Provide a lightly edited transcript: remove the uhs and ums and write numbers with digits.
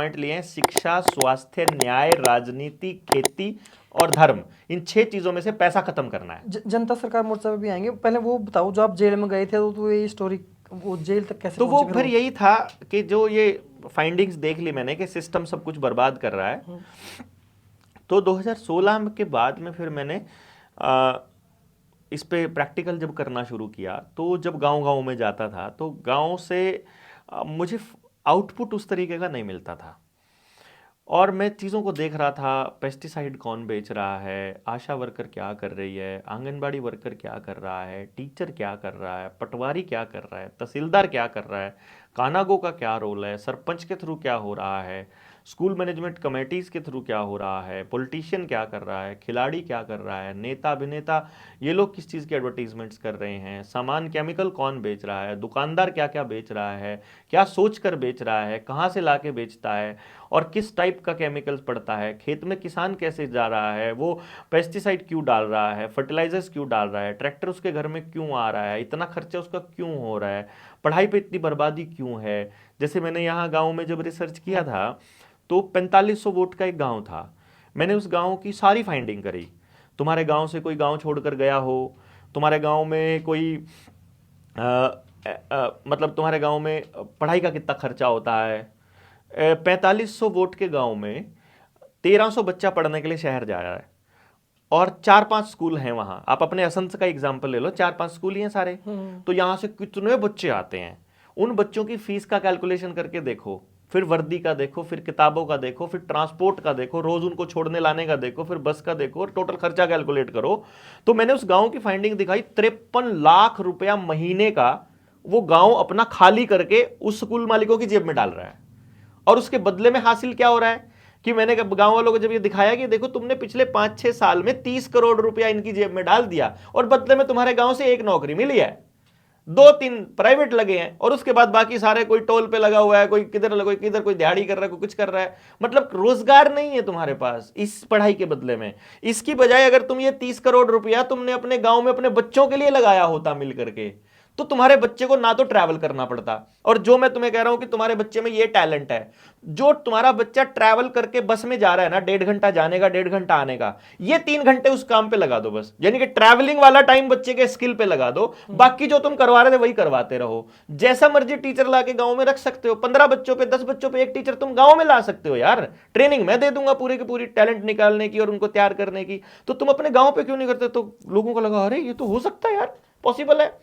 Point लिए हैं, शिक्षा, स्वास्थ्य, न्याय, राजनीति, खेती और धर्म। इन 6 चीजों में से पैसा खत्म करना है। जनता सरकार मोर्चा पे भी आएंगे। पहले वो बताओ, जो आप जेल में गए थे तो ये स्टोरी, वो जेल तक कैसे तो वो पहुंचे फिर यही था कि जो ये फाइंडिंग्स देख ली मैंने कि सिस्टम सब कुछ बर्बाद कर रहा है। तो 2016 के बाद में फिर मैंने इस पे प्रैक्टिकल जब करना शुरू किया, तो जब गांव-गांव में जाता था तो गांव से मुझे आउटपुट उस तरीके का नहीं मिलता था और मैं चीज़ों को देख रहा था। पेस्टिसाइड कौन बेच रहा है, आशा वर्कर क्या कर रही है, आंगनबाड़ी वर्कर क्या कर रहा है, टीचर क्या कर रहा है, पटवारी क्या कर रहा है, तहसीलदार क्या कर रहा है, कानागो का क्या रोल है, सरपंच के थ्रू क्या हो रहा है, स्कूल मैनेजमेंट कमेटीज़ के थ्रू क्या हो रहा है, पॉलिटिशियन क्या कर रहा है, खिलाड़ी क्या कर रहा है, नेता अभिनेता ये लोग किस चीज़ की एडवर्टीजमेंट्स कर रहे हैं, सामान केमिकल कौन बेच रहा है, दुकानदार क्या क्या बेच रहा है, क्या सोच कर बेच रहा है, कहाँ से ला के बेचता है और किस टाइप का केमिकल्स पड़ता है, खेत में किसान कैसे जा रहा है, वो पेस्टिसाइड क्यों डाल रहा है, फर्टिलाइजर्स क्यों डाल रहा है, ट्रैक्टर उसके घर में क्यों आ रहा है, इतना खर्चा उसका क्यों हो रहा है, पढ़ाई पे इतनी बर्बादी क्यों है। जैसे मैंने यहाँ गाँव में जब रिसर्च किया था तो 4500 वोट का एक गांव था। मैंने उस गांव की सारी फाइंडिंग करी। तुम्हारे गांव से कोई गांव छोड़कर गया हो, तुम्हारे गांव में कोई मतलब तुम्हारे गांव में पढ़ाई का कितना खर्चा होता है। 4500 वोट के गांव में 1300 बच्चा पढ़ने के लिए शहर जा रहा है और 4-5 स्कूल हैं वहां। आप अपने असंस का एग्जाम्पल ले लो, 4-5 स्कूल ही हैं सारे। तो यहां से कितने बच्चे आते हैं, उन बच्चों की फीस का कैलकुलेशन करके देखो, फिर वर्दी का देखो, फिर किताबों का देखो, फिर ट्रांसपोर्ट का देखो, रोज उनको छोड़ने लाने का देखो, फिर बस का देखो, और टोटल खर्चा कैलकुलेट करो। तो मैंने उस गांव की फाइंडिंग दिखाई, 53 लाख रुपया महीने का वो गांव अपना खाली करके उस स्कूल मालिकों की जेब में डाल रहा है। और उसके बदले में हासिल क्या हो रहा है कि मैंने गांव वालों को जब ये दिखाया कि देखो तुमने पिछले 5-6 साल में 30 करोड़ रुपया इनकी जेब में डाल दिया और बदले में तुम्हारे गांव से 1 नौकरी मिली है, 2-3 प्राइवेट लगे हैं, और उसके बाद बाकी सारे कोई टोल पे लगा हुआ है, कोई किधर कोई दिहाड़ी कर रहा है, कोई कुछ कर रहा है। मतलब रोजगार नहीं है तुम्हारे पास इस पढ़ाई के बदले में। इसकी बजाय अगर तुम ये 30 करोड़ रुपया तुमने अपने गांव में अपने बच्चों के लिए लगाया होता मिल करके, तो तुम्हारे बच्चे को ना तो ट्रैवल करना पड़ता। और जो मैं तुम्हें कह रहा हूं कि तुम्हारे बच्चे में ये टैलेंट है, जो तुम्हारा बच्चा ट्रैवल करके बस में जा रहा है ना, 1.5 घंटा जाने का 1.5 घंटा आने का, ये 3 घंटे उस काम पे लगा दो बस। यानी कि ट्रैवलिंग वाला टाइम बच्चे के स्किल पे लगा दो, बाकी जो तुम करवा रहे थे वही करवाते रहो। जैसा मर्जी टीचर लाके गांव में रख सकते हो, 15 बच्चों पे 10 बच्चों पे एक टीचर तुम गांव में ला सकते हो यार। ट्रेनिंग मैं दे दूंगा पूरी की पूरी टैलेंट निकालने की और उनको तैयार करने की। तो तुम अपने गांव पे क्यों नहीं करते? तो लोगों को लगा अरे ये तो हो सकता है यार, पॉसिबल है।